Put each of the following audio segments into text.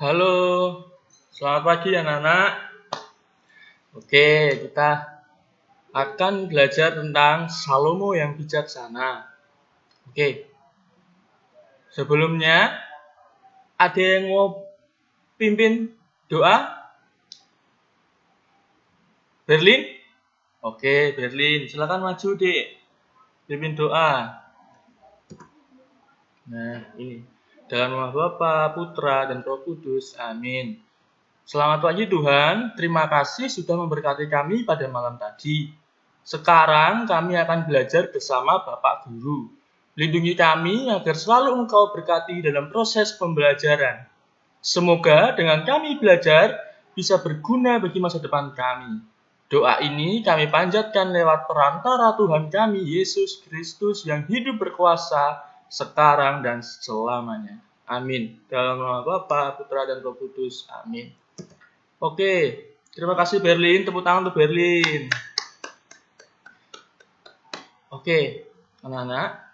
Halo, selamat pagi anak-anak. Oke, kita akan belajar tentang Salomo yang bijaksana. Oke, sebelumnya ada yang mau pimpin doa? Berlin? Oke, Berlin, silakan maju dek, pimpin doa. Nah, ini dalam nama Bapa, Putra, dan Roh Kudus. Amin. Selamat pagi Tuhan, terima kasih sudah memberkati kami pada malam tadi. Sekarang kami akan belajar bersama Bapak Guru. Lindungi kami agar selalu Engkau berkati dalam proses pembelajaran. Semoga dengan kami belajar bisa berguna bagi masa depan kami. Doa ini kami panjatkan lewat perantara Tuhan kami, Yesus Kristus yang hidup berkuasa sekarang dan selamanya. Amin. Dalam nama Bapa, Putra, dan Roh Kudus. Amin. Oke, terima kasih Berlin. Tepuk tangan untuk Berlin. Oke, anak-anak.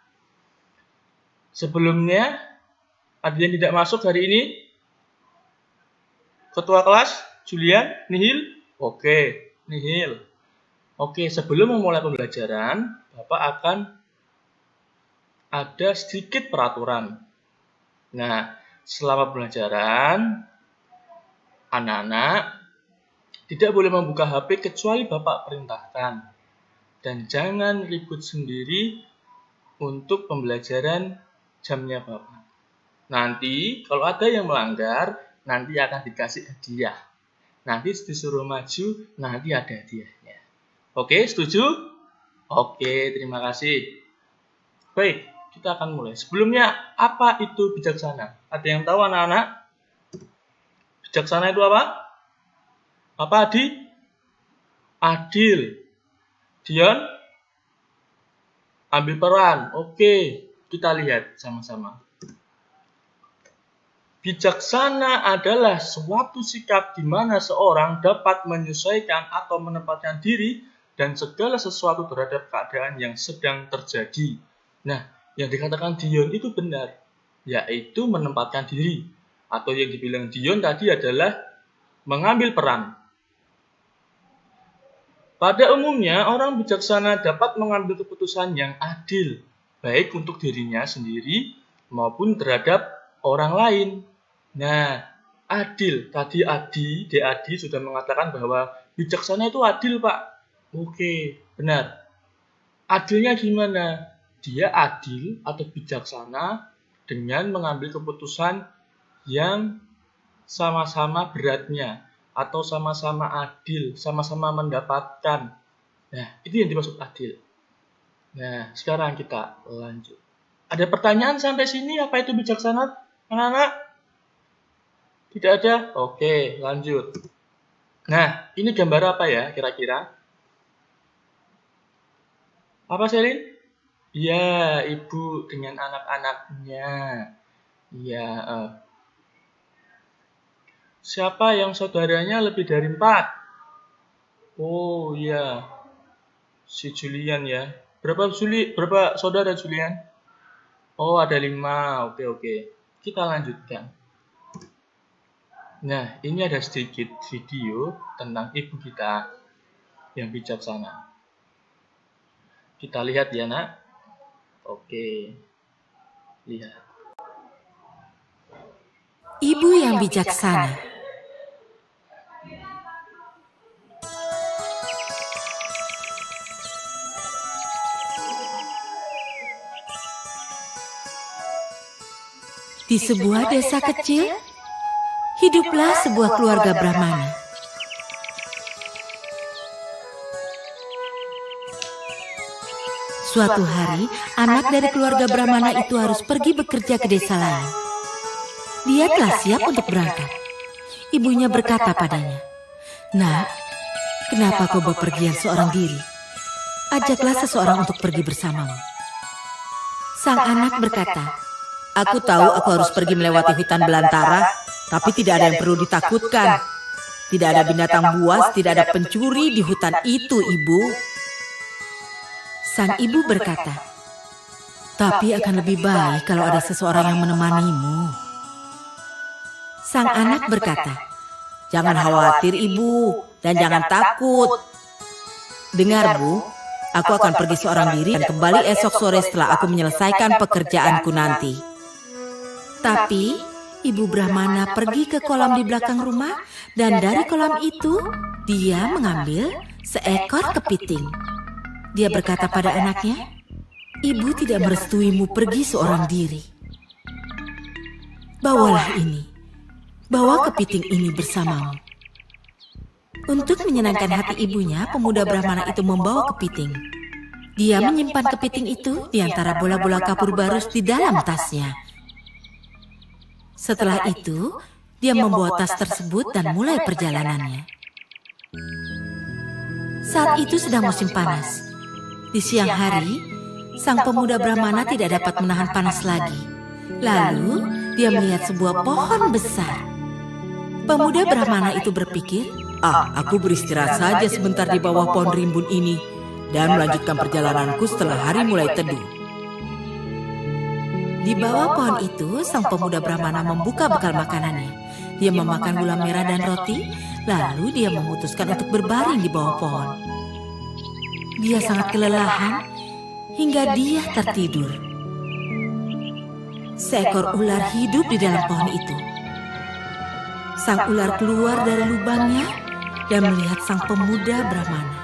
Sebelumnya, ada yang tidak masuk hari ini? Ketua kelas, Julian, Nihil? Oke, Nihil. Oke, sebelum memulai pembelajaran, Bapak akan ada sedikit peraturan. Nah, selama pembelajaran, anak-anak tidak boleh membuka HP kecuali Bapak perintahkan. Dan jangan ribut sendiri untuk pembelajaran jamnya Bapak. Nanti kalau ada yang melanggar, nanti akan dikasih hadiah. Nanti disuruh maju, nanti ada hadiahnya. Oke, setuju? Oke, terima kasih. Baik, kita akan mulai. Sebelumnya, apa itu bijaksana? Ada yang tahu anak-anak? Bijaksana itu apa? Apa Adi? Adil. Dion? Ambil peran. Oke, kita lihat sama-sama. Bijaksana adalah suatu sikap di mana seorang dapat menyesuaikan atau menempatkan diri dan segala sesuatu terhadap keadaan yang sedang terjadi. Nah, yang dikatakan Dion itu benar, yaitu menempatkan diri. Atau yang dibilang Dion tadi adalah mengambil peran. Pada umumnya, orang bijaksana dapat mengambil keputusan yang adil, baik untuk dirinya sendiri maupun terhadap orang lain. Nah, adil. Tadi Adi sudah mengatakan bahwa bijaksana itu adil, Pak. Oke, benar. Adilnya gimana? Dia adil atau bijaksana dengan mengambil keputusan yang sama-sama beratnya, atau sama-sama adil, sama-sama mendapatkan. Nah, itu yang dimaksud adil. Nah, sekarang kita lanjut. Ada pertanyaan sampai sini, apa itu bijaksana, anak-anak? Tidak ada? Oke, lanjut. Nah, ini gambar apa ya kira-kira? Apa, Selin? Ya, ibu dengan anak-anaknya. Ya, siapa yang saudaranya lebih dari 4? Oh iya, si Julian ya. Berapa saudara Julian? Oh ada 5. Oke. Kita lanjutkan. Nah, ini ada sedikit video tentang ibu kita yang bijaksana. Kita lihat ya nak. Oke, lihat. Ibu yang bijaksana. Di sebuah desa kecil, hiduplah sebuah keluarga Brahmana. Suatu hari, anak dari keluarga Brahmana itu harus pergi bekerja ke desa lain. Dia telah siap untuk berangkat. Ibunya berkata padanya, "Nak, kenapa kau bepergian seorang diri? Ajaklah seseorang untuk pergi bersamamu." Sang anak berkata, "Aku tahu aku harus pergi melewati hutan belantara, tapi tidak ada yang perlu ditakutkan. Tidak ada binatang buas, tidak ada pencuri di hutan itu, Ibu." Sang ibu berkata, "Tapi akan lebih baik kalau ada seseorang yang menemanimu." Sang anak berkata, "Jangan khawatir ibu, dan jangan takut. Dengar bu, aku akan pergi seorang diri dan kembali esok sore setelah aku menyelesaikan pekerjaanku nanti." Tapi Ibu Brahmana pergi ke kolam di belakang rumah dan dari kolam itu dia mengambil seekor kepiting. Dia berkata pada anaknya, "Ibu tidak merestuimu pergi seorang diri. Bawalah ini, bawa kepiting ini bersamamu." Untuk menyenangkan hati ibunya, pemuda Brahmana itu membawa kepiting. Dia menyimpan kepiting itu di antara bola-bola kapur barus di dalam tasnya. Setelah itu, dia membawa tas tersebut dan mulai perjalanannya. Saat itu sedang musim panas. Di siang hari, sang pemuda Brahmana tidak dapat menahan panas lagi. Lalu, dia melihat sebuah pohon besar. Pemuda Brahmana itu berpikir, aku beristirahat saja sebentar di bawah pohon rimbun ini dan melanjutkan perjalananku setelah hari mulai teduh. Di bawah pohon itu, sang pemuda Brahmana membuka bekal makanannya. Dia memakan gula merah dan roti, lalu dia memutuskan untuk berbaring di bawah pohon. Dia sangat kelelahan hingga dia tertidur. Seekor ular hidup di dalam pohon itu. Sang ular keluar dari lubangnya dan melihat sang pemuda Brahmana.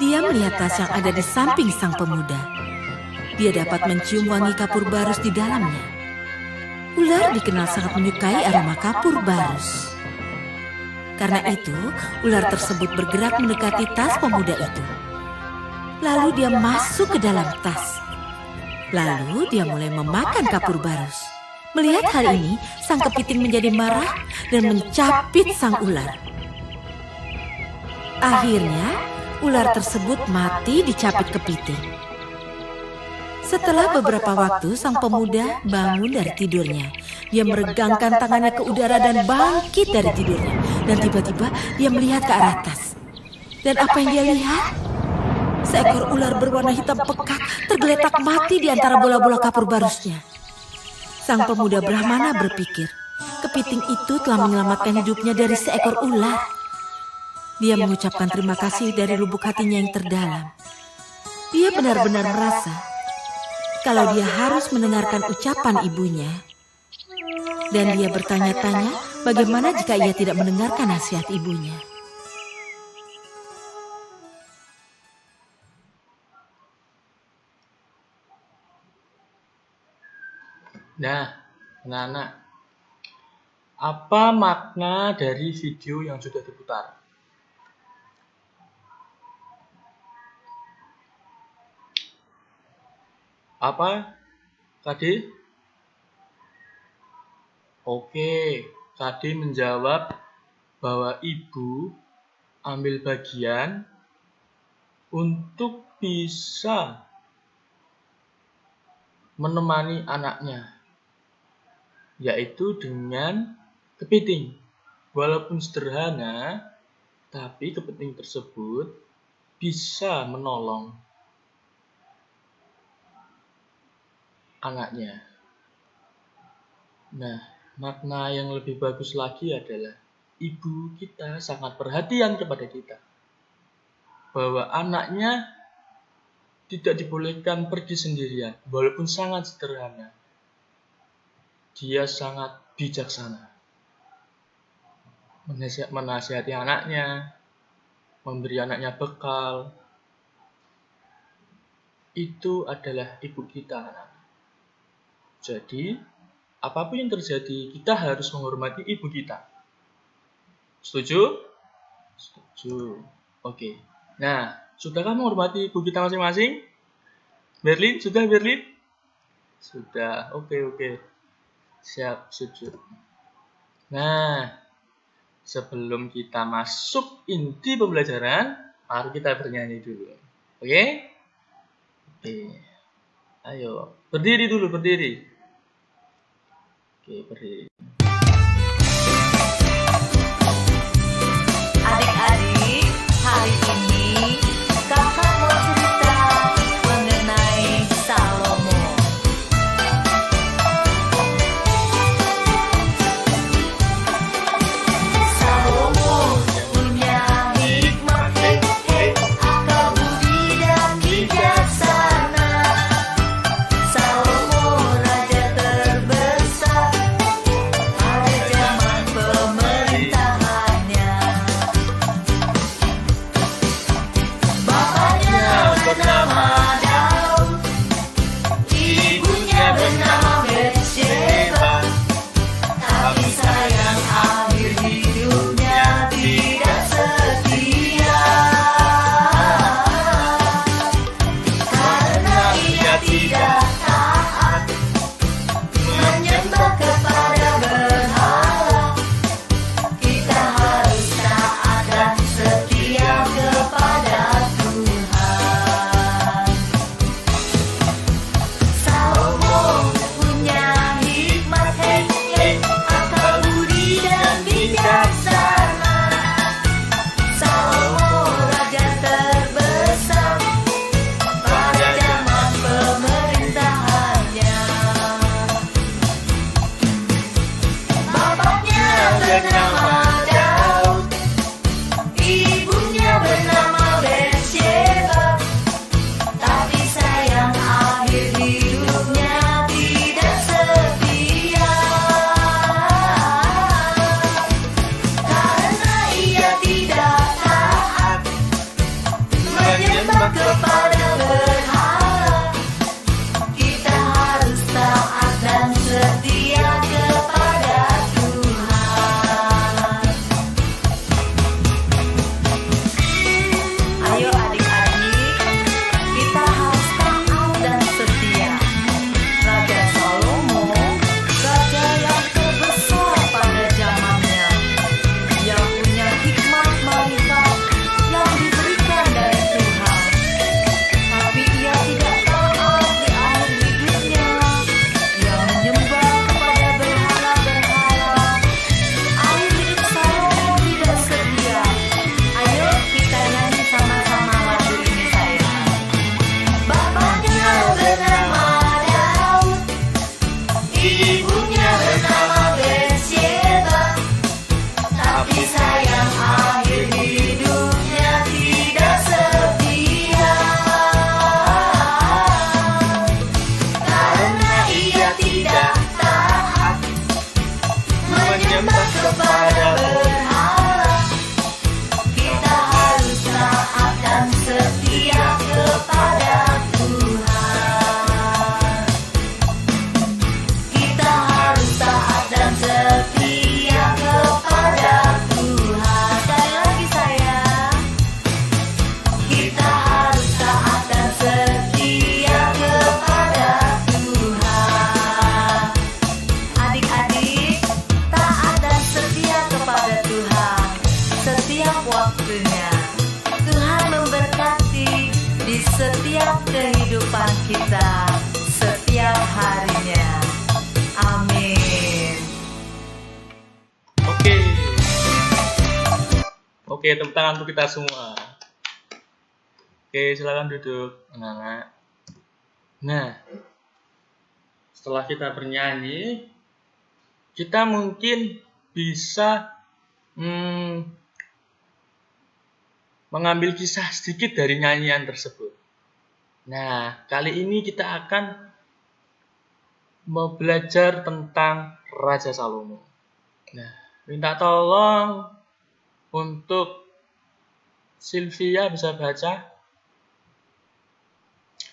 Dia melihat tas yang ada di samping sang pemuda. Dia dapat mencium wangi kapur barus di dalamnya. Ular dikenal sangat menyukai aroma kapur barus. Karena itu, ular tersebut bergerak mendekati tas pemuda itu. Lalu dia masuk ke dalam tas. Lalu dia mulai memakan kapur barus. Melihat hal ini, sang kepiting menjadi marah dan mencapit sang ular. Akhirnya, ular tersebut mati dicapit kepiting. Setelah beberapa waktu, sang pemuda bangun dari tidurnya. Dia meregangkan tangannya ke udara dan bangkit dari tidurnya. Dan tiba-tiba dia melihat ke arah tas. Dan apa yang dia lihat? Seekor ular berwarna hitam pekat tergeletak mati di antara bola-bola kapur barusnya. Sang pemuda Brahmana berpikir, kepiting itu telah menyelamatkan hidupnya dari seekor ular. Dia mengucapkan terima kasih dari lubuk hatinya yang terdalam. Dia benar-benar merasa kalau dia harus mendengarkan ucapan ibunya. Dan dia bertanya-tanya bagaimana jika ia tidak mendengarkan nasihat ibunya. Nah, anak-anak, apa makna dari video yang sudah diputar? Apa, Kade? Oke, Kade menjawab bahwa ibu ambil bagian untuk bisa menemani anaknya, yaitu dengan kepiting. Walaupun sederhana, tapi kepiting tersebut bisa menolong anaknya. Nah, makna yang lebih bagus lagi adalah ibu kita sangat perhatian kepada kita. Bahwa anaknya tidak dibolehkan pergi sendirian, walaupun sangat sederhana. Dia sangat bijaksana. Menasihati anaknya, memberi anaknya bekal. Itu adalah ibu kita, anak. Jadi, apapun yang terjadi, kita harus menghormati ibu kita. Setuju? Setuju. Oke. Nah, sudahkah menghormati ibu kita masing-masing? Berlin, sudah Berlin? Sudah. Oke. Siap, setuju. Nah, sebelum kita masuk inti pembelajaran, mari kita bernyanyi dulu. Oke? Ayo, berdiri dulu, berdiri. Oke, berdiri. Adik-adik, hari ini kakak mau cerita mengenai Salomo. bernama Daud, ibunya bernama Betsheba. Tapi sayang akhir hidupnya tidak setia, karena ia tidak taat menyembah kepada berhala. Kita harus taat dan setia kepada Tuhan. Salomo punya hikmat, akal budi dan bijaksana. Salomo raja terbesar pada zaman pemerintahannya. Bapaknya bernama Daud, ibunya bernama Betsheba. Tapi sayang akhir hidupnya tidak setia, karena ia tidak taat menyembah kepada berhala. Kita harus taat dan setia kepada Tuhan. Ayo adik-adik, kita harus taat dan setia. Raja Salomo, raja yang terbesar pada zamannya, yang punya hikmat marifat yang diberikan dari Tuhan. Tapi ia tidak taat di akhir hidupnya. Ia menyembah kepada berhala-berhala. Akhir hidup Salomo tidak setia. Ayo kita nyanyi sama-sama lagu ini sayang. Bapaknya bernama Daud, ibunya bernama Betsheba. Tapi sayang akhir hidupnya tidak setia, karena ia tidak taat menyembah kepada berhala. Kita harus taat dan setia kepada Tuhan. Kita harus taat dan setia kepada Tuhan. Sekali lagi sayang, kita harus taat dan setia kepada Tuhan. Adik-adik, taat dan setia kepada Tuhan setiap waktunya. Tuhan memberkati di setiap kehidupan kita, setiap harinya. Amin. Oke. Oke, tepuk tangan untuk kita semua. Oke, silakan duduk, anak-anak. Nah, setelah kita bernyanyi, kita mungkin bisa mengambil kisah sedikit dari nyanyian tersebut. Nah, kali ini kita akan mau belajar tentang Raja Salomo. Nah, minta tolong untuk Sylvia bisa baca.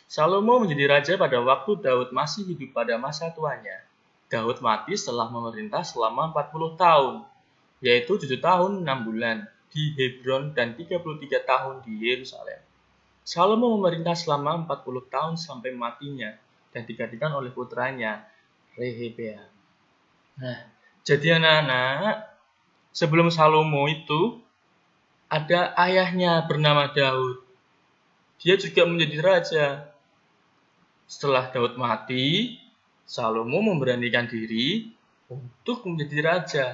Salomo menjadi raja pada waktu Daud masih hidup pada masa tuanya. Daud mati setelah memerintah selama 40 tahun, yaitu 7 tahun 6 bulan di Hebron dan 33 tahun di Yerusalem. Salomo memerintah selama 40 tahun sampai matinya dan digantikan oleh putranya Rehabeam. Nah, jadi anak-anak, sebelum Salomo itu ada ayahnya bernama Daud. Dia juga menjadi raja. Setelah Daud mati, Salomo memberanikan diri untuk menjadi raja.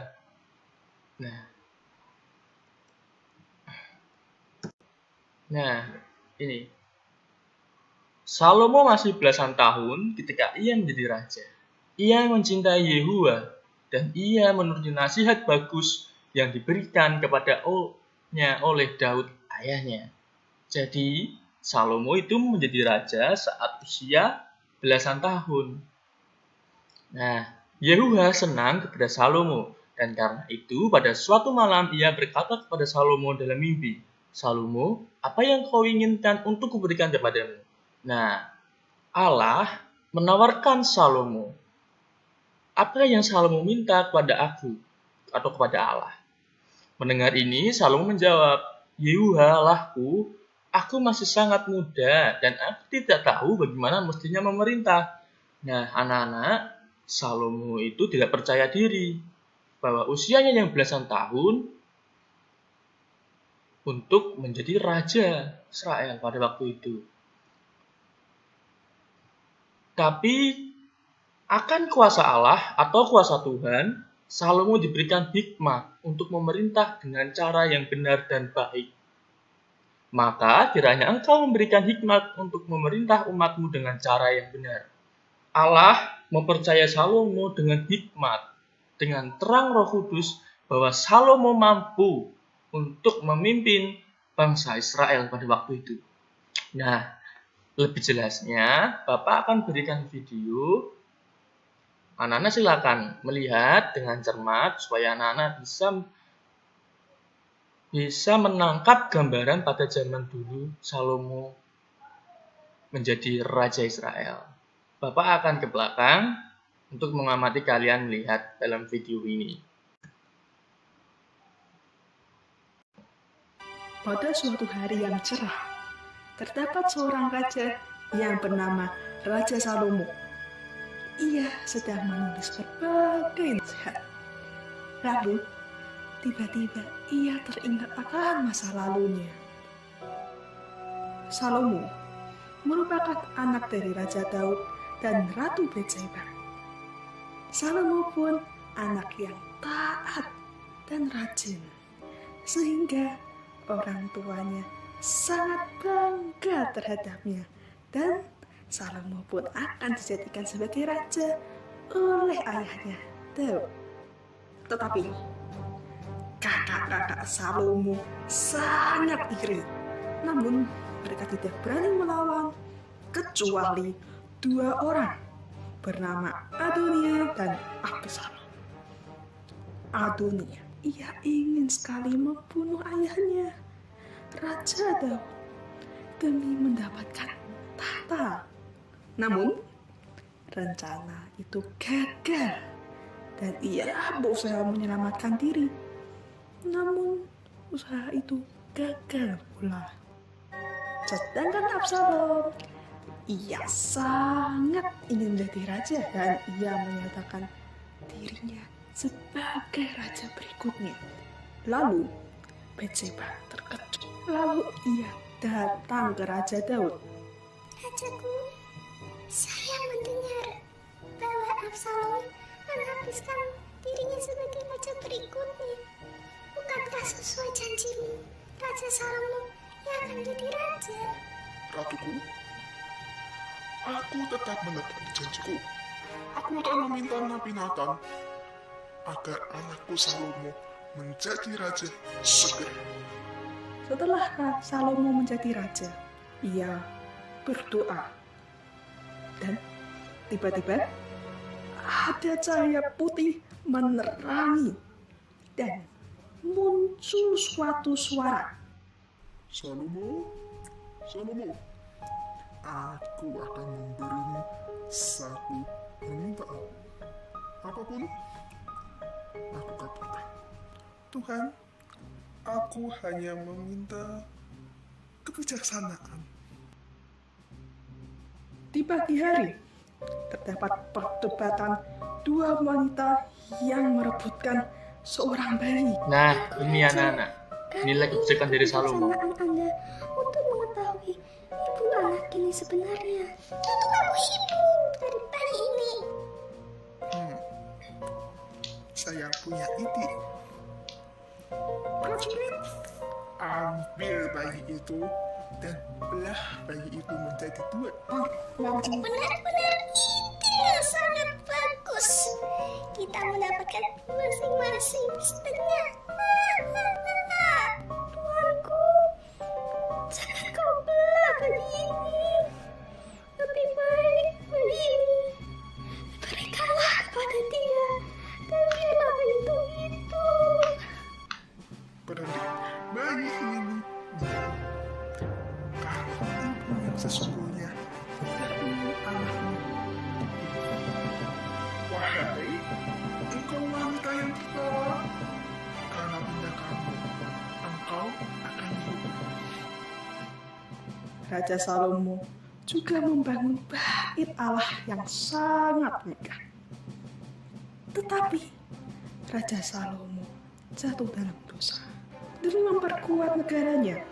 Nah, ini. Salomo masih belasan tahun ketika ia menjadi raja. Ia mencintai Yehuwa dan ia menuruti nasihat bagus yang diberikan kepada-nya oleh Daud ayahnya. Jadi, Salomo itu menjadi raja saat usia belasan tahun. Nah, Yehuwa senang kepada Salomo dan karena itu pada suatu malam ia berkata kepada Salomo dalam mimpi, Salomo, apa yang kau inginkan untuk kuberikan kepadamu? Nah, Allah menawarkan Salomo. Apa yang Salomo minta kepada aku atau kepada Allah? Mendengar ini, Salomo menjawab, Yehuhalahku, aku masih sangat muda dan aku tidak tahu bagaimana mestinya memerintah. Nah, anak-anak, Salomo itu tidak percaya diri bahwa usianya yang belasan tahun untuk menjadi raja Israel pada waktu itu. Tapi akan kuasa Allah atau kuasa Tuhan, Salomo diberikan hikmah untuk memerintah dengan cara yang benar dan baik. Maka kiranya engkau memberikan hikmat untuk memerintah umatmu dengan cara yang benar. Allah mempercayai Salomo dengan hikmat, dengan terang Roh Kudus bahwa Salomo mampu untuk memimpin bangsa Israel pada waktu itu. Nah, lebih jelasnya, Bapak akan berikan video. Anak-anak silakan melihat dengan cermat supaya anak-anak bisa menangkap gambaran pada zaman dulu Salomo menjadi raja Israel. Bapak akan ke belakang untuk mengamati kalian melihat dalam video ini. Pada suatu hari yang cerah, terdapat seorang raja yang bernama Raja Salomo. Ia sedang menulis berbagai nasihat. Lalu, tiba-tiba ia teringat akan masa lalunya. Salomo merupakan anak dari Raja Daud dan Ratu Betseba. Salomo pun anak yang taat dan rajin, sehingga orang tuanya sangat bangga terhadapnya, dan Salomo pun akan dijadikan sebagai raja oleh ayahnya Daud. Tetapi kakak-kakak Salomo sangat iri, namun mereka tidak berani melawan kecuali 2 orang bernama Adonia dan Absalom. Adonia, ia ingin sekali membunuh ayahnya, Raja Daud, demi mendapatkan tahta. Namun, rencana itu gagal dan ia berusaha menyelamatkan diri. Namun, usaha itu gagal pula. Sedangkan Absalom, ia sangat ingin menjadi raja dan ia menyatakan dirinya sebagai raja berikutnya. Lalu, Betseba terkejut. Lalu ia datang ke Raja Daud. Rajaku, saya mendengar bahwa Absalom menghabiskan dirinya sebagai raja berikutnya. Bukankah sesuai janjimu, Raja Salomo yang akan jadi raja? Ratuku, aku tetap menepati janjiku. Aku akan meminta Nabi Nathan agar anakku Salomo menjadi raja segera. Setelah Salomo menjadi raja, ia berdoa. Dan tiba-tiba ada cahaya putih menerangi dan muncul suatu suara. Salomo, Salomo, aku akan memberimu satu permintaan. Apapun, aku kabulkan. Tuhan, aku hanya meminta kebijaksanaan. Di pagi hari, terdapat perdebatan 2 wanita yang merebutkan seorang bayi. Nah, ini anak-anak, nilai kebijakan dari Salomo. Anda untuk mengetahui ibu anak ini sebenarnya. Tentu kamu ibu dari bayi ini. Saya punya ide. Prajurit, ambil bayi itu dan belah bayi itu menjadi 2. Benar-benar ide yang sangat bagus. Kita mendapatkan masing-masing setengah. Tuanku, jangan kau belah bayi ini. Lebih baik bayi ini berikanlah kepada dia dan biarlah itu. Berarti bayi ini yang sesungguhnya dari anakmu. Wahai engkau wanita yang tertawa, karena tindakanmu engkau akan dihukum. Raja Salomo juga membangun bait Allah yang sangat megah. Tetapi Raja Salomo jatuh dalam dosa. Demi memperkuat negaranya,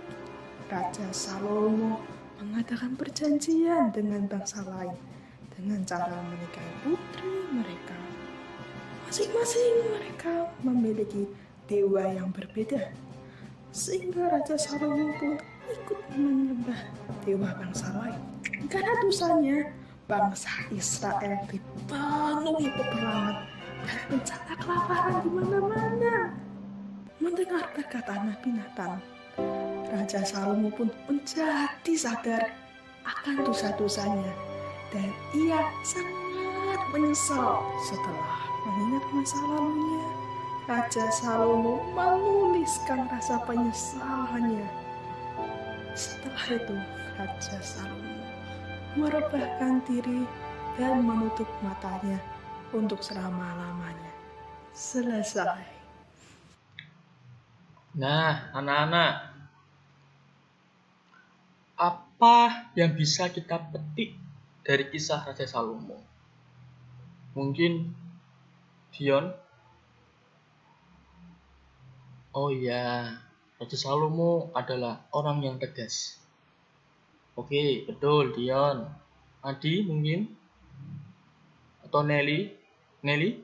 Raja Salomo mengadakan perjanjian dengan bangsa lain dengan cara menikahi putri mereka. Masing-masing mereka memiliki dewa yang berbeda, sehingga Raja Salomo pun ikut menyembah dewa bangsa lain. Karena dosanya, bangsa Israel dipenuhi peperangan dan bencana kelaparan di mana-mana. Mendengar perkataan Nabi Nathan, Raja Salomo pun menjadi sadar akan dosa-dosanya dan ia sangat menyesal. Setelah mengingat masa lalunya, Raja Salomo menuliskan rasa penyesalannya. Setelah itu, Raja Salomo merebahkan diri dan menutup matanya untuk selama-lamanya. Selesai. Nah, anak-anak, apa yang bisa kita petik dari kisah Raja Salomo? Mungkin Dion? Oh iya, Raja Salomo adalah orang yang tegas. Oke, betul Dion. Adi mungkin? Atau Nelly? Nelly?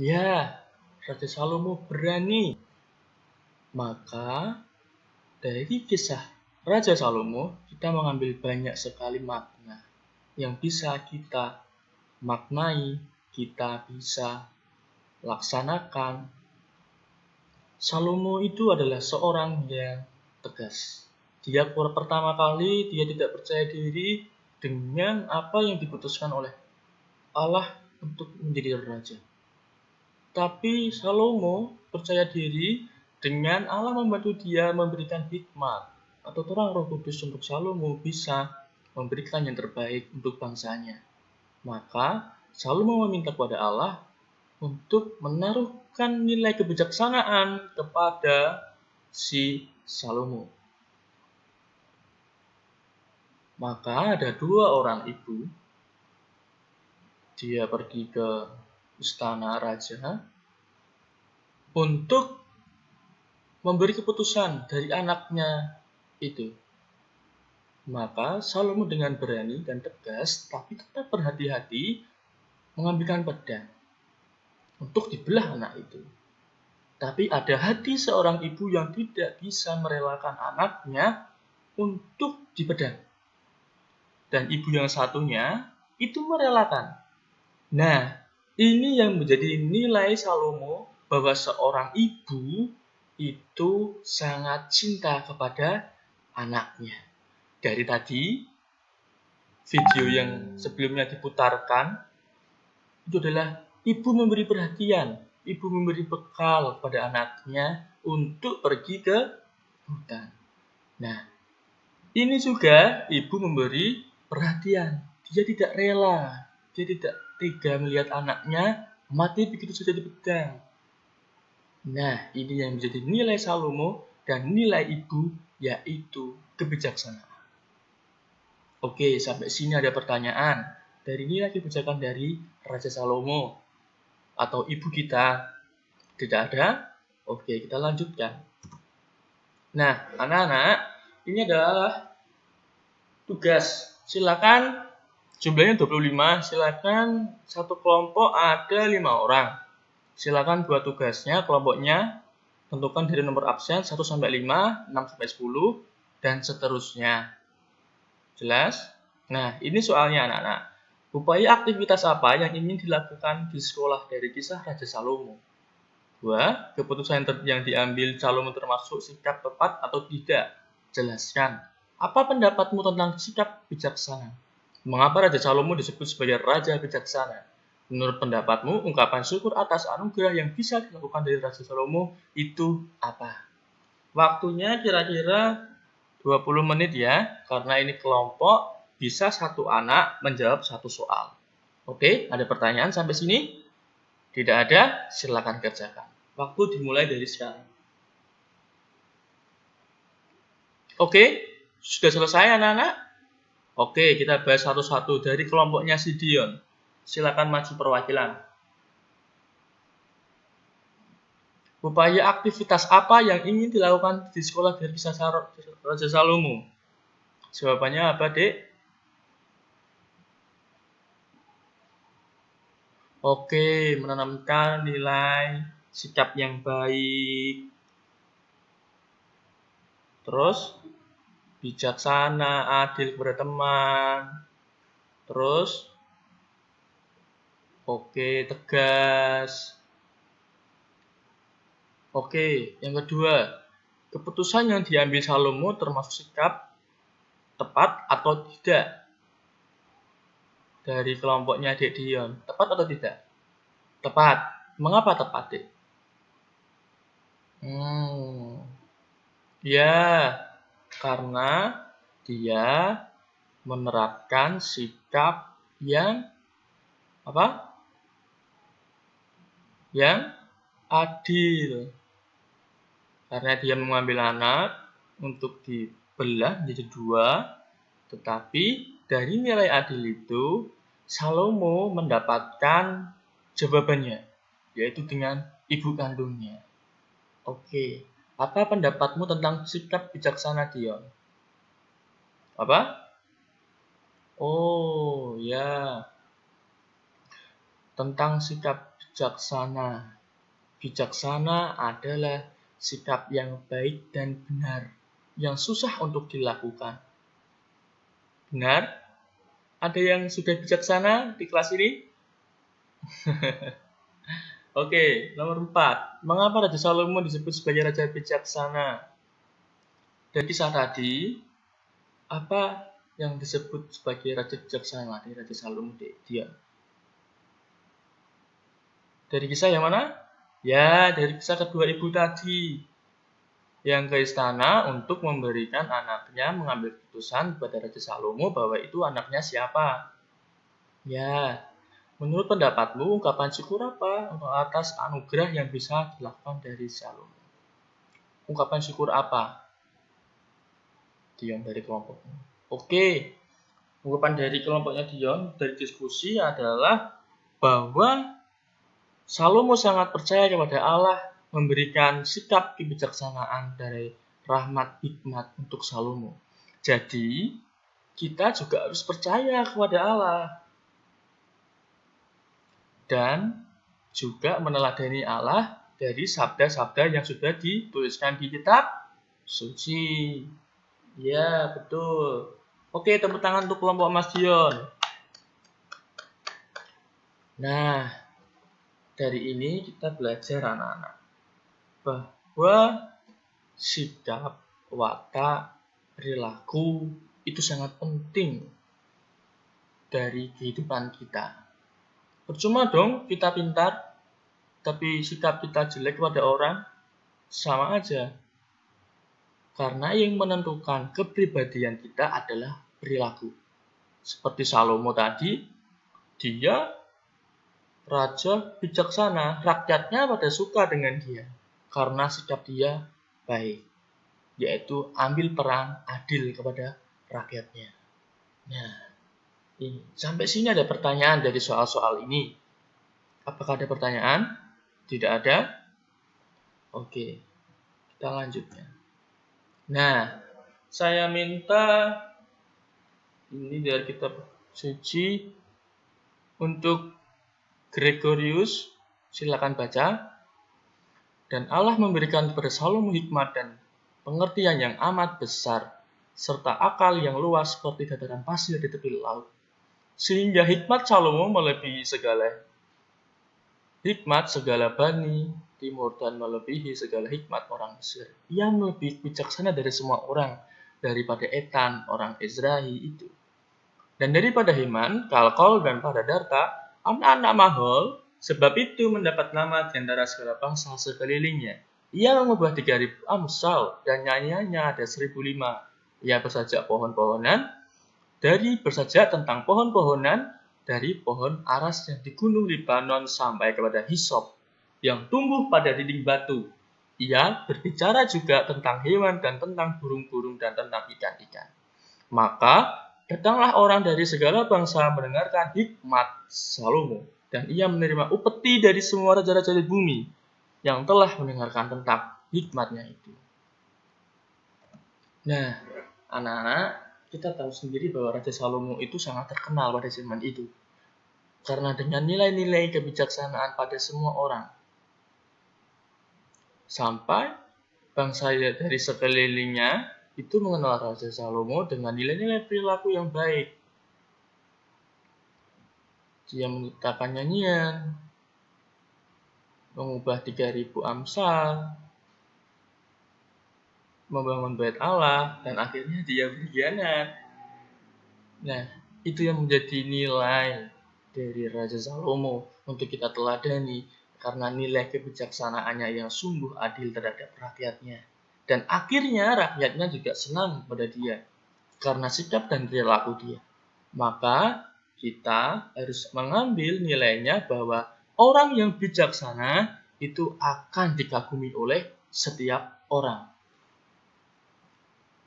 Ya, Raja Salomo berani. Maka dari kisah Raja Salomo kita mengambil banyak sekali makna yang bisa kita maknai, kita bisa laksanakan. Salomo itu adalah seorang yang tegas. Dia pertama kali dia tidak percaya diri dengan apa yang diputuskan oleh Allah untuk menjadi raja. Tapi Salomo percaya diri dengan Allah membantu dia memberikan hikmat atau terang Roh Kudus untuk Salomo bisa memberikan yang terbaik untuk bangsanya. Maka Salomo meminta kepada Allah untuk menaruhkan nilai kebijaksanaan kepada si Salomo. Maka ada dua orang ibu. Dia pergi ke istana raja untuk memberi keputusan dari anaknya itu. Maka Salomo dengan berani dan tegas, tapi tetap berhati-hati mengambilkan pedang untuk dibelah anak itu. Tapi ada hati seorang ibu yang tidak bisa merelakan anaknya untuk dipedang. Dan ibu yang satunya itu merelakan. Nah, ini yang menjadi nilai Salomo bahwa seorang ibu itu sangat cinta kepada anaknya. Dari tadi, video yang sebelumnya diputarkan, itu adalah ibu memberi perhatian, ibu memberi bekal kepada anaknya untuk pergi ke hutan. Nah, ini juga ibu memberi perhatian. Dia tidak rela, dia tidak tega melihat anaknya mati begitu saja dipedang. Nah, ini yang menjadi nilai Salomo dan nilai ibu, yaitu kebijaksanaan. Oke, sampai sini ada pertanyaan. Dari nilai kebijakan dari Raja Salomo atau ibu kita, tidak ada? Oke, kita lanjutkan. Nah, anak-anak, ini adalah tugas. Silakan, jumlahnya 25, silakan satu kelompok ada 5 orang. Silakan buat tugasnya, kelompoknya tentukan dari nomor absen 1 sampai 5, 6 sampai 10, dan seterusnya. Jelas? Nah, ini soalnya anak-anak. Upaya aktivitas apa yang ingin dilakukan di sekolah dari kisah Raja Salomo? 2. Keputusan yang diambil Salomo termasuk sikap tepat atau tidak? Jelaskan. Apa pendapatmu tentang sikap bijaksana? Mengapa Raja Salomo disebut sebagai Raja Bijaksana? Menurut pendapatmu, ungkapan syukur atas anugerah yang bisa dilakukan dari Raja Salomo itu apa? Waktunya kira-kira 20 menit ya, karena ini kelompok, bisa satu anak menjawab satu soal. Oke, ada pertanyaan sampai sini? Tidak ada, silakan kerjakan. Waktu dimulai dari sekarang. Oke, sudah selesai anak-anak? Oke, kita bahas satu-satu dari kelompoknya si Dion. Silakan maju perwakilan. Upaya aktivitas apa yang ingin dilakukan di sekolah dari kisah Raja Salomo? Jawabannya apa, Dek? Oke, menanamkan nilai sikap yang baik. Terus, bijaksana, adil kepada teman. Terus, oke, tegas. Oke, yang kedua, keputusan yang diambil Salomo termasuk sikap tepat atau tidak dari kelompoknya Dek Dion. Tepat atau tidak? Tepat. Mengapa tepat, Dek? Ya, karena dia menerapkan sikap yang apa? Yang adil. Karena dia mengambil anak untuk dibelah menjadi dua, tetapi dari nilai adil itu Salomo mendapatkan jawabannya, yaitu dengan ibu kandungnya. Oke, apa pendapatmu tentang sikap bijaksana Dion? Apa? Oh ya, tentang sikap bijaksana. Bijaksana adalah sikap yang baik dan benar, yang susah untuk dilakukan. Benar? Ada yang sudah bijaksana di kelas ini? Oke, nomor 4. Mengapa Raja Salomo disebut sebagai Raja Bijaksana? Dari kisah tadi, apa yang disebut sebagai Raja Bijaksana dari Raja Salomo dia? Dari kisah yang mana? Ya, dari kisah kedua ibu tadi. Yang ke istana untuk memberikan anaknya mengambil keputusan kepada Raja Salomo bahwa itu anaknya siapa. Ya, menurut pendapatmu, ungkapan syukur apa untuk atas anugerah yang bisa dilakukan dari Salomo? Ungkapan syukur apa? Dion dari kelompoknya. Oke, ungkapan dari kelompoknya Dion dari diskusi adalah bahwa Salomo sangat percaya kepada Allah memberikan sikap kebijaksanaan dari rahmat hikmat untuk Salomo. Jadi, kita juga harus percaya kepada Allah. Dan juga meneladani Allah dari sabda-sabda yang sudah dituliskan di kitab suci. Ya, betul. Oke, tepuk tangan untuk kelompok Mas Dion. Nah, dari ini kita belajar anak-anak bahwa sikap, watak, perilaku itu sangat penting dari kehidupan kita. Percuma dong kita pintar, tapi sikap kita jelek pada orang, sama aja. Karena yang menentukan kepribadian kita adalah perilaku. Seperti Salomo tadi, dia raja bijaksana, rakyatnya pada suka dengan dia karena sikap dia baik, yaitu ambil peran adil kepada rakyatnya. Nah, ini sampai sini ada pertanyaan dari soal-soal ini. Apakah ada pertanyaan? Tidak ada? Oke, kita lanjutkan. Nah, saya minta ini dari kitab suci untuk Gregorius, silakan baca. Dan Allah memberikan kepada Salomo hikmat dan pengertian yang amat besar, serta akal yang luas seperti dataran pasir di tepi laut. Sehingga hikmat Salomo melebihi segala hikmat segala bani timur dan melebihi segala hikmat orang Mesir. Ia lebih bijaksana dari semua orang, daripada Etan, orang Ezrahi itu. Dan daripada Heman, Kalkol, dan Padadarta, anak-anak Mahol, sebab itu mendapat nama di antara segala bangsa sekelilingnya. Ia mengubah 3.000 amsal, dan nyanyiannya ada 1.005. Ia bersajak pohon-pohonan, bersajak tentang pohon-pohonan, dari pohon aras yang di gunung Libanon sampai kepada hisop yang tumbuh pada dinding batu. Ia berbicara juga tentang hewan dan tentang burung-burung dan tentang ikan-ikan. Maka datanglah orang dari segala bangsa mendengarkan hikmat Salomo, dan ia menerima upeti dari semua raja-raja di bumi yang telah mendengarkan tentang hikmatnya itu. Nah, anak-anak, kita tahu sendiri bahwa Raja Salomo itu sangat terkenal pada zaman itu. Karena dengan nilai-nilai kebijaksanaan pada semua orang. Sampai bangsa dari sekelilingnya itu mengenal Raja Salomo dengan nilai-nilai perilaku yang baik. Dia menciptakan nyanyian, mengubah 3.000 amsal, membangun bait Allah, dan akhirnya dia berkhianat. Nah, itu yang menjadi nilai dari Raja Salomo untuk kita teladani, karena nilai kebijaksanaannya yang sungguh adil terhadap rakyatnya. Dan akhirnya rakyatnya juga senang pada dia karena sikap dan perilaku dia. Maka kita harus mengambil nilainya bahwa orang yang bijaksana itu akan dikagumi oleh setiap orang.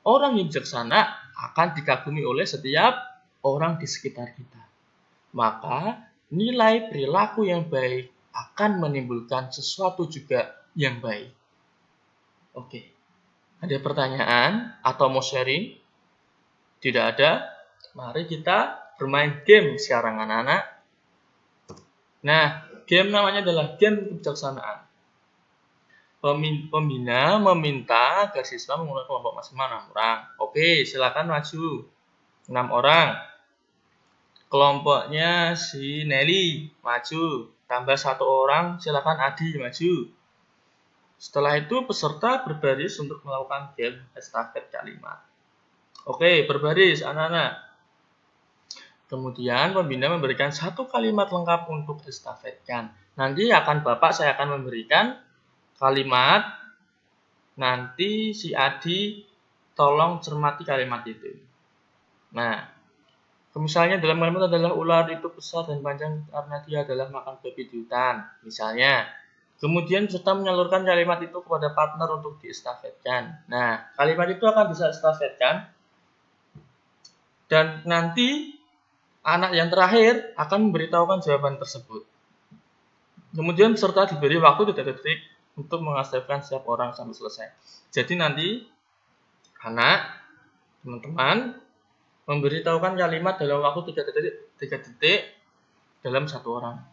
Orang yang bijaksana akan dikagumi oleh setiap orang di sekitar kita. Maka nilai perilaku yang baik akan menimbulkan sesuatu juga yang baik. Oke. Ada pertanyaan atau mau sharing? Tidak ada? Mari kita bermain game sekarang anak-anak. Nah, game namanya adalah game kebijaksanaan. Pembina meminta agar siswa menggunakan kelompok maksimal 6 orang. Oke, silakan maju. 6 orang. Kelompoknya si Nelly maju, tambah 1 orang, silakan Adi maju. Setelah itu peserta berbaris untuk melakukan game estafet kalimat. Oke, berbaris anak-anak. Kemudian pembina memberikan 1 kalimat lengkap untuk estafetkan. Nanti saya akan memberikan kalimat. Nanti si Adi tolong cermati kalimat itu. Nah, misalnya dalam kalimat adalah ular itu besar dan panjang karena dia adalah makan babi di hutan. Misalnya. Kemudian peserta menyalurkan kalimat itu kepada partner untuk diestafetkan. Nah, kalimat itu akan bisa estafetkan. Dan nanti anak yang terakhir akan memberitahukan jawaban tersebut. Kemudian peserta diberi waktu 3 detik untuk mengestafetkan setiap orang sampai selesai. Jadi nanti teman-teman memberitahukan kalimat dalam waktu 3 detik dalam 1 orang.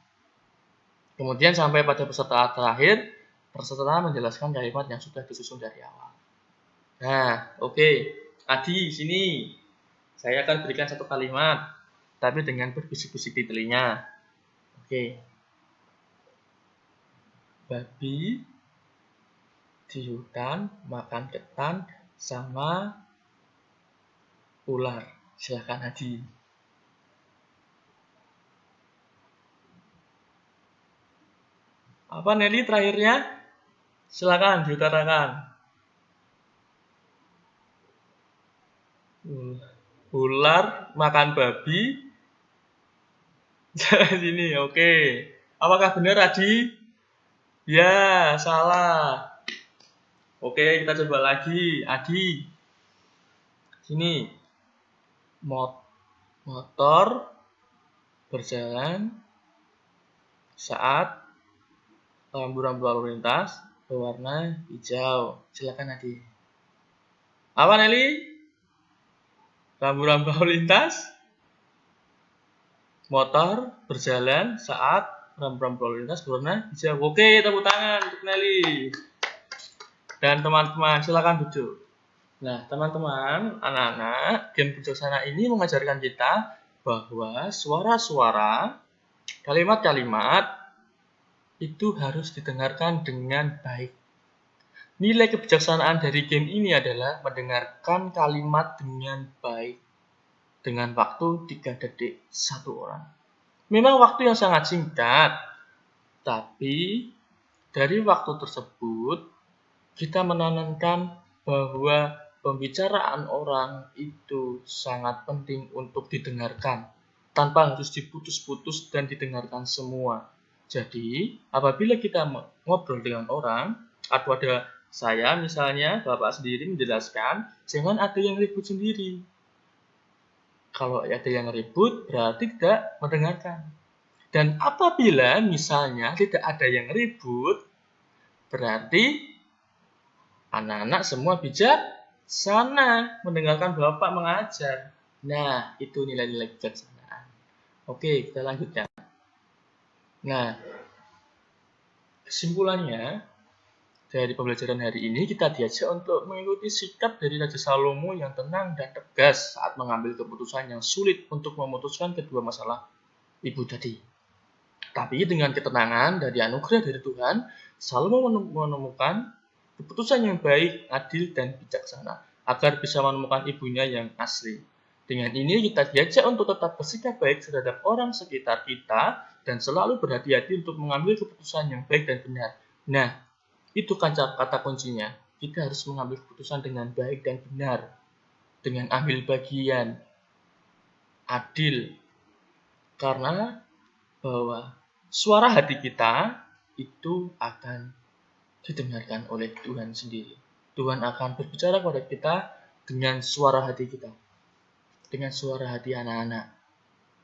Kemudian sampai pada peserta terakhir, peserta menjelaskan kalimat yang sudah disusun dari awal. Nah, oke. Adi, sini. Saya akan berikan 1 kalimat, tapi dengan berbisik-bisik di telinga. Oke. Babi di hutan makan ketan sama ular. Silakan Adi. Apa Nelly terakhirnya? Silakan diutarakan. Ular makan babi. Sini, oke. Apakah benar Adi? Ya, salah. Oke, kita coba lagi. Adi. Sini. Motor berjalan saat rambu-rambu lalu lintas berwarna hijau. Silakan Adi. Apa Nelly? Rambu-rambu lalu lintas? Motor berjalan saat rambu-rambu lalu lintas berwarna hijau. Oke, tepuk tangan untuk Nelly. Dan teman-teman, silakan duduk. Nah, teman-teman, anak-anak, game bijaksana ini mengajarkan kita bahwa suara-suara, kalimat-kalimat itu harus didengarkan dengan baik. Nilai kebijaksanaan dari game ini adalah mendengarkan kalimat dengan baik. Dengan waktu 3 detik 1 orang. Memang waktu yang sangat singkat. Tapi dari waktu tersebut kita menanamkan bahwa pembicaraan orang itu sangat penting untuk didengarkan, tanpa harus diputus-putus dan didengarkan semua. Jadi, apabila kita ngobrol dengan orang, atau ada saya misalnya, Bapak sendiri menjelaskan, jangan ada yang ribut sendiri. Kalau ada yang ribut, berarti tidak mendengarkan. Dan apabila misalnya tidak ada yang ribut, berarti anak-anak semua bijaksana mendengarkan Bapak mengajar. Nah, itu nilai-nilai kebijaksanaan. Oke, kita lanjutkan. Nah, kesimpulannya dari pembelajaran hari ini kita diajak untuk mengikuti sikap dari Raja Salomo yang tenang dan tegas saat mengambil keputusan yang sulit untuk memutuskan kedua masalah ibu tadi. Tapi dengan ketenangan dari anugerah dari Tuhan, Salomo menemukan keputusan yang baik, adil, dan bijaksana agar bisa menemukan ibunya yang asli. Dengan ini kita diajak untuk tetap bersikap baik terhadap orang sekitar kita dan selalu berhati-hati untuk mengambil keputusan yang baik dan benar. Nah, itu kan kata kuncinya. Kita harus mengambil keputusan dengan baik dan benar, dengan ambil bagian, adil, karena bahwa suara hati kita itu akan didengarkan oleh Tuhan sendiri. Tuhan akan berbicara kepada kita dengan suara hati kita, dengan suara hati anak-anak,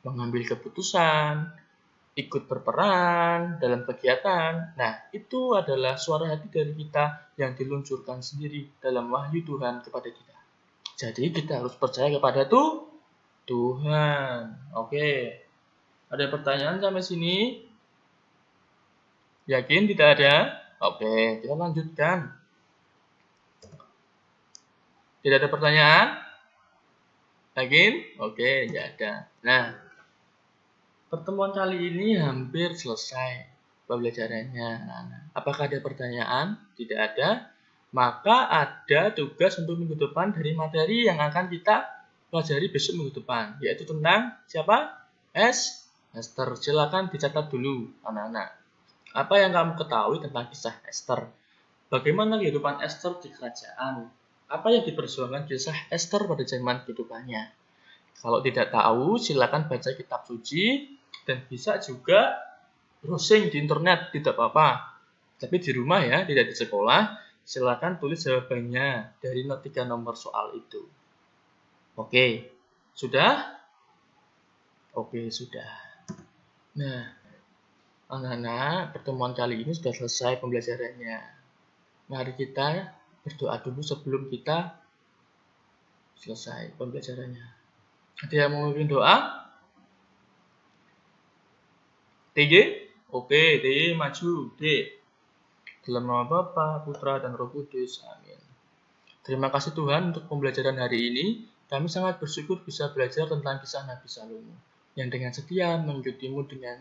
mengambil keputusan, ikut berperan dalam kegiatan. Nah, itu adalah suara hati dari kita yang diluncurkan sendiri dalam wahyu Tuhan kepada kita. Jadi kita harus percaya kepada Tuhan. Oke. Ada pertanyaan sampai sini? Yakin tidak ada? Oke, kita lanjutkan. Tidak ada pertanyaan? Yakin? Oke, tidak ada. Nah, pertemuan kali ini hampir selesai pembelajarannya. Apakah ada pertanyaan? Tidak ada. Maka ada tugas untuk minggu depan dari materi yang akan kita pelajari besok minggu depan, yaitu tentang siapa? Esther. Silakan dicatat dulu, anak-anak. Apa yang kamu ketahui tentang kisah Esther? Bagaimana kehidupan Esther di kerajaan? Apa yang diperjuangkan kisah Esther pada zaman kehidupannya? Kalau tidak tahu, silakan baca kitab suci dan bisa juga browsing di internet, tidak apa-apa. Tapi di rumah ya, tidak di sekolah, silakan tulis jawabannya dari 3 nomor soal itu. Oke, sudah? Oke, sudah. Nah, anak-anak, pertemuan kali ini sudah selesai pembelajarannya. Mari kita berdoa dulu sebelum kita selesai pembelajarannya. Ada yang mau memimpin doa? TG? Oke, TG maju. D. Dalam nama Bapa, Putra, dan Roh Kudus. Amin. Terima kasih Tuhan untuk pembelajaran hari ini. Kami sangat bersyukur bisa belajar tentang kisah Nabi Salomo yang dengan setia mengikutimu dengan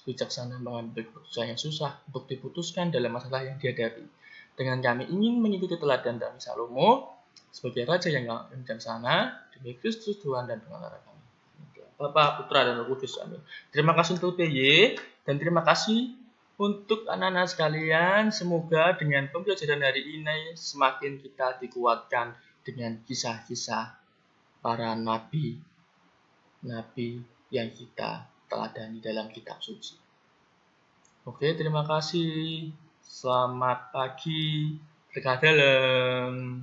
bijaksana mengambil keputusan yang susah untuk diputuskan dalam masalah yang dihadapi. Dengan kami ingin mengikuti teladan Nabi Salomo sebagai Raja yang bijaksana demi Kristus Tuhan dan pengacara kami. Bapa, Putra, dan Roh Kudus. Amin. Terima kasih untuk PY dan terima kasih untuk anak-anak sekalian. Semoga dengan pembelajaran hari ini semakin kita dikuatkan dengan kisah-kisah para nabi yang kita teladani dalam kitab suci. Oke, terima kasih. Selamat pagi. Berkah dalam.